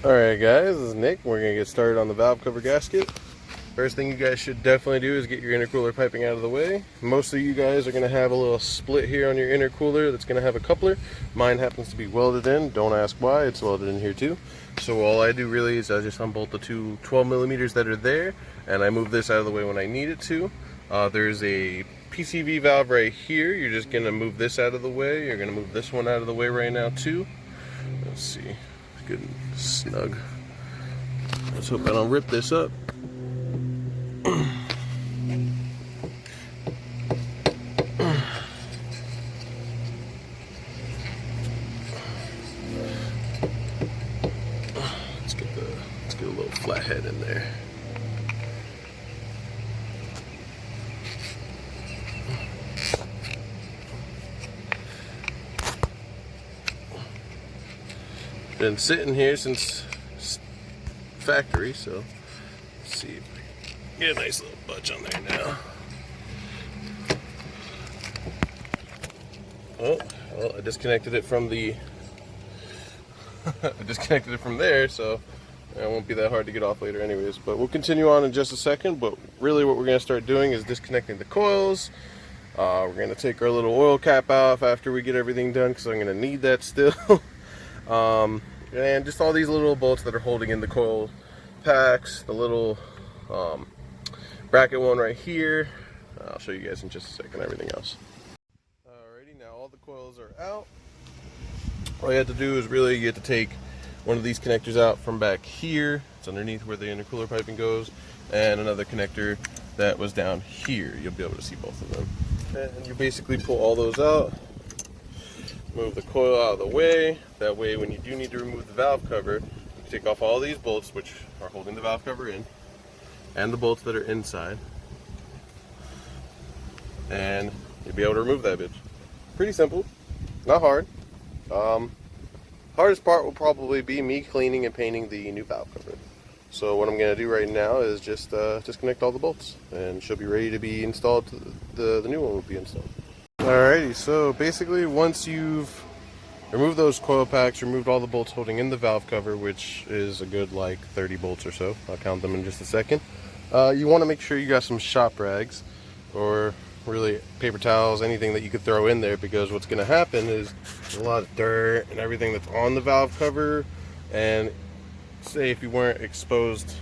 Alright guys, this is Nick. We're going to get started on the valve cover gasket. First thing you guys should definitely do is get your intercooler piping out of the way. Most of you guys are going to have a little split here on your intercooler that's going to have a coupler. Mine happens to be welded in. Don't ask why, it's welded in here too. So all I do really is I just unbolt the two 12 millimeters that are there, and I move this out of the way when I need it to. There's a PCV valve right here. You're just going to move this out of the way. You're going to move this one out of the way right now too. Let's see. Good and snug. Let's hope I don't rip this up. Let's get a little flathead in there. Been sitting here since factory, so let's see if we can get a nice little budge on there now. Oh, well, I disconnected it from the I disconnected it from there, so it won't be that hard to get off later anyways. But we'll continue on in just a second. But really what we're going to start doing is disconnecting the coils. We're going to take our little oil cap off after we get everything done, because I'm going to need that still. And just all these little bolts that are holding in the coil packs, the little bracket one right here. I'll show you guys in just a second everything else. Alrighty, now all the coils are out. All you have to do is really you have to take one of these connectors out from back here. It's underneath where the intercooler piping goes, and another connector that was down here. You'll be able to see both of them. And you basically pull all those out. Move the coil out of the way. That way when you do need to remove the valve cover, you take off all these bolts which are holding the valve cover in, and the bolts that are inside, and you'll be able to remove that bitch. Pretty simple, not hard. Hardest part will probably be me cleaning and painting the new valve cover. So what I'm going to do right now is just disconnect all the bolts, and she'll be ready to be installed. The new one will be installed. Alrighty, so basically once you've removed those coil packs, removed all the bolts holding in the valve cover, which is a good like 30 bolts or so, I'll count them in just a second, you want to make sure you got some shop rags, or really paper towels, anything that you could throw in there, because what's going to happen is there's a lot of dirt and everything that's on the valve cover, and say if you weren't exposed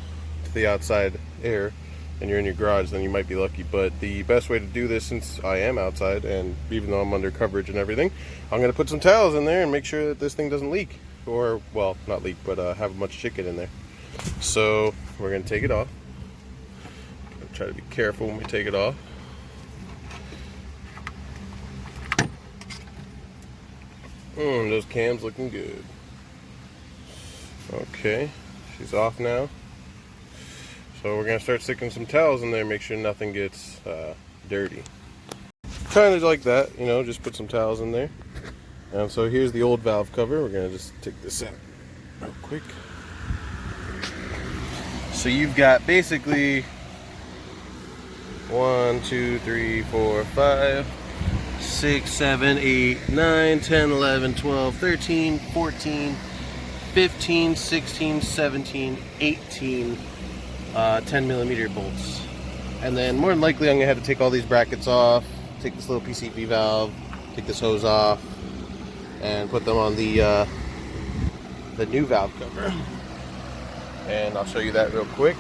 to the outside air and you're in your garage, then you might be lucky. But the best way to do this, since I am outside and even though I'm under coverage and everything, I'm going to put some towels in there and make sure that this thing doesn't leak, or well, not leak, but have a bunch of shit get in there. So we're going to take it off. Try to be careful when we take it off. Those cams looking good. Okay, she's off now. So we're going to start sticking some towels in there, make sure nothing gets dirty. Kind of like that, you know, just put some towels in there. And so here's the old valve cover. We're going to just take this out real quick. So you've got basically 1, 2, 3, 4, 5, 6, 7, 8, 9, 10, 11, 12, 13, 14, 15, 16, 17, 18 10 millimeter bolts. And then more than likely I'm gonna have to take all these brackets off, take this little PCV valve, take this hose off, and put them on the new valve cover. And I'll show you that real quick.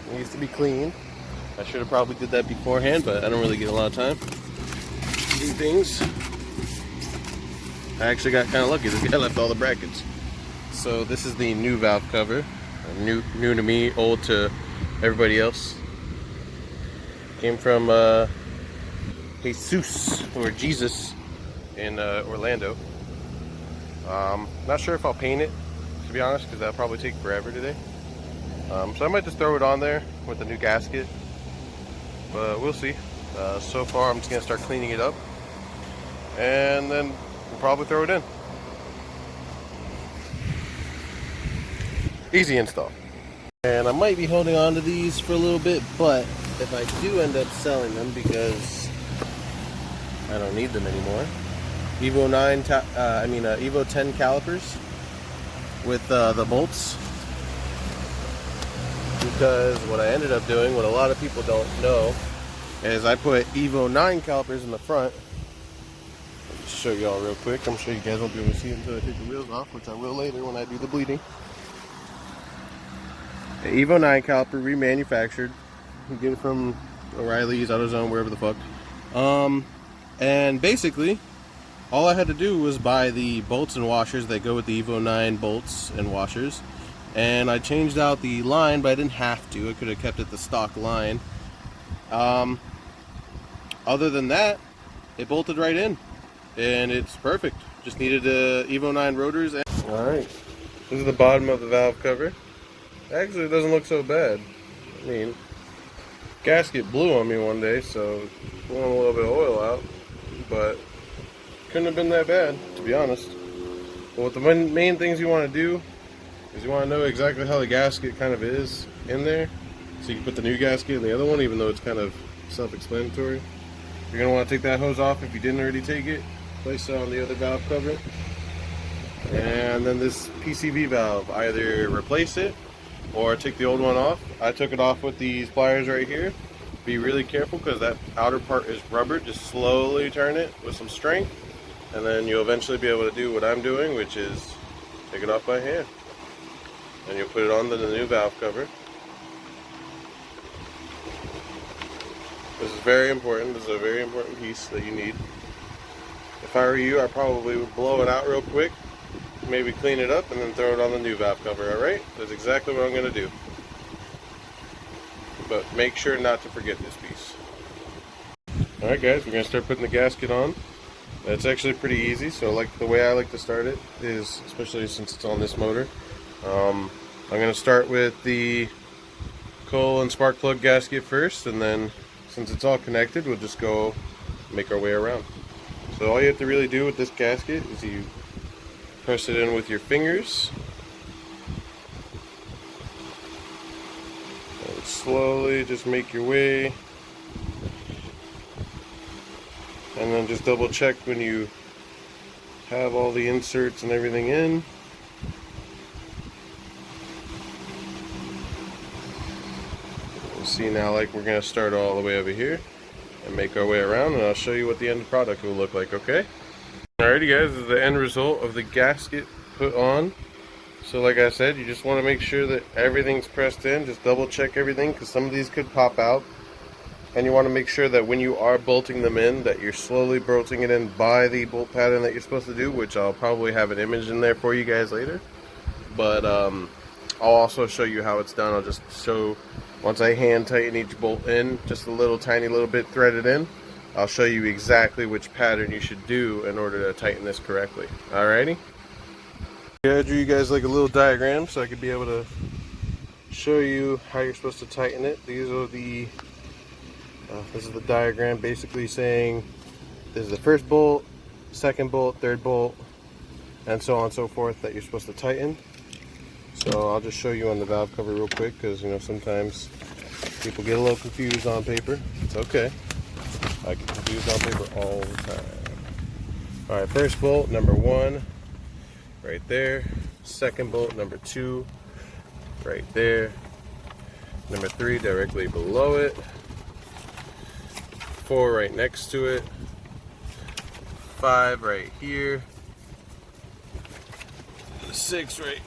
It needs to be cleaned. I should have probably did that beforehand, but I don't really get a lot of time to do things. I actually got kind of lucky. This guy left all the brackets. So this is the new valve cover. New to me, old to everybody else. Came from Jesus, or Jesus, in Orlando. Not sure if I'll paint it, to be honest, because that'll probably take forever today. So I might just throw it on there with the new gasket, but we'll see. So far I'm just going to start cleaning it up, and then we'll probably throw it in. Easy install. And I might be holding on to these for a little bit, but if I do end up selling them because I don't need them anymore, Evo 10 calipers. with the bolts, because what I ended up doing, what a lot of people don't know, is I put Evo 9 calipers in the front. Let me show y'all real quick. I'm sure you guys won't be able to see until I take the wheels off, which I will later when I do the bleeding. The Evo 9 caliper, remanufactured. You get it from O'Reilly's, AutoZone, wherever the fuck. And basically, all I had to do was buy the bolts and washers that go with the Evo 9 bolts and washers. And I changed out the line, but I didn't have to. I could have kept it the stock line. Other than that, it bolted right in. And it's perfect. Just needed Evo 9 rotors. Alright, this is the bottom of the valve cover. Actually, it doesn't look so bad. I mean, gasket blew on me one day, so pulling a little bit of oil out, but couldn't have been that bad, to be honest. But what the main things you want to do is you want to know exactly how the gasket kind of is in there, so you can put the new gasket in the other one, even though it's kind of self-explanatory. You're going to want to take that hose off if you didn't already take it, place it on the other valve cover, and then this PCV valve, either replace it or take the old one off. I took it off with these pliers right here. Be really careful because that outer part is rubber. Just slowly turn it with some strength, and then you'll eventually be able to do what I'm doing, which is take it off by hand. And you'll put it on the new valve cover. This is very important. This is a very important piece that you need. If I were you, I probably would blow it out real quick, maybe clean it up, and then throw it on the new valve cover. Alright? That's exactly what I'm going to do. But make sure not to forget this piece. Alright guys, we're going to start putting the gasket on. It's actually pretty easy, so like the way I like to start it is, especially since it's on this motor, I'm going to start with the coil and spark plug gasket first, and then since it's all connected, we'll just go make our way around. So all you have to really do with this gasket is you press it in with your fingers and slowly just make your way, and then just double check when you have all the inserts and everything in. You see now, like, we're going to start all the way over here and make our way around, and I'll show you what the end product will look like, okay? Alrighty guys, this is the end result of the gasket put on. So like I said, you just want to make sure that everything's pressed in. Just double check everything, because some of these could pop out. And you want to make sure that when you are bolting them in, that you're slowly bolting it in by the bolt pattern that you're supposed to do, which I'll probably have an image in there for you guys later. But I'll also show you how it's done. I'll just show, once I hand tighten each bolt in, just a little tiny little bit threaded in, I'll show you exactly which pattern you should do in order to tighten this correctly. Alrighty? Yeah, I drew you guys like a little diagram so I could be able to show you how you're supposed to tighten it. These are the this is the diagram basically saying this is the first bolt, second bolt, third bolt, and so on and so forth that you're supposed to tighten. So I'll just show you on the valve cover real quick, because you know sometimes people get a little confused on paper. It's okay. I get confused on paper all the time. Alright, first bolt, number 1, right there. Second bolt, number 2, right there. Number 3, directly below it. 4, right next to it. 5, right here. 6, right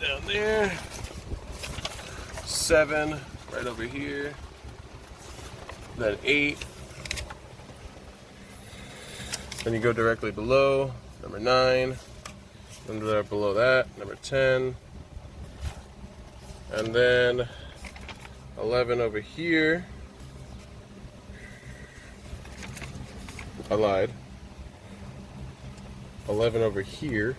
down there. 7, right over here. Then 8. Then you go directly below, number 9, then right below that, number 10, and then 11 over here. I lied. 11 over here.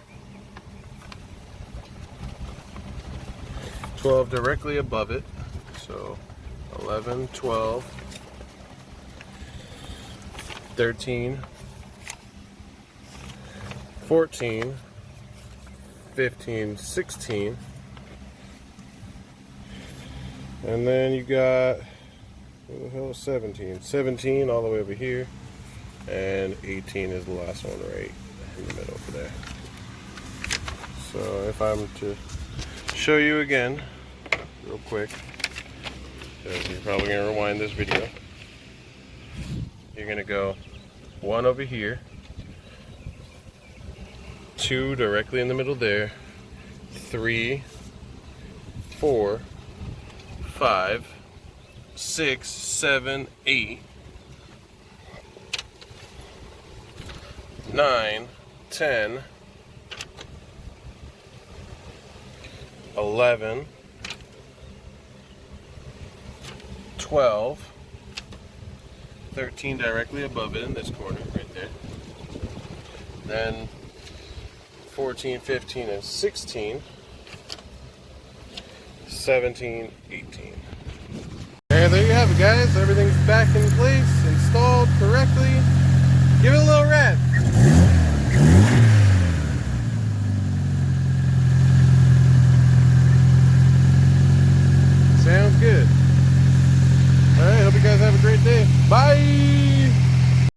12 directly above it. So 11, 12, 13, 14, 15, 16, and then you got, what the hell, 17. 17 all the way over here, and 18 is the last one right in the middle over there. So if I'm to show you again, real quick, because you're probably going to rewind this video. You're going to go 1 over here, 2 directly in the middle there, 3, 4, 5, 6, 7, 8, 9, 10, 11, 12, 13 directly above it in this corner right there. Then 14, 15, and 16, 17, 18. And there you have it, guys. Everything's back in place, installed correctly. Give it a little rev. Sounds good. Alright, hope you guys have a great day. Bye!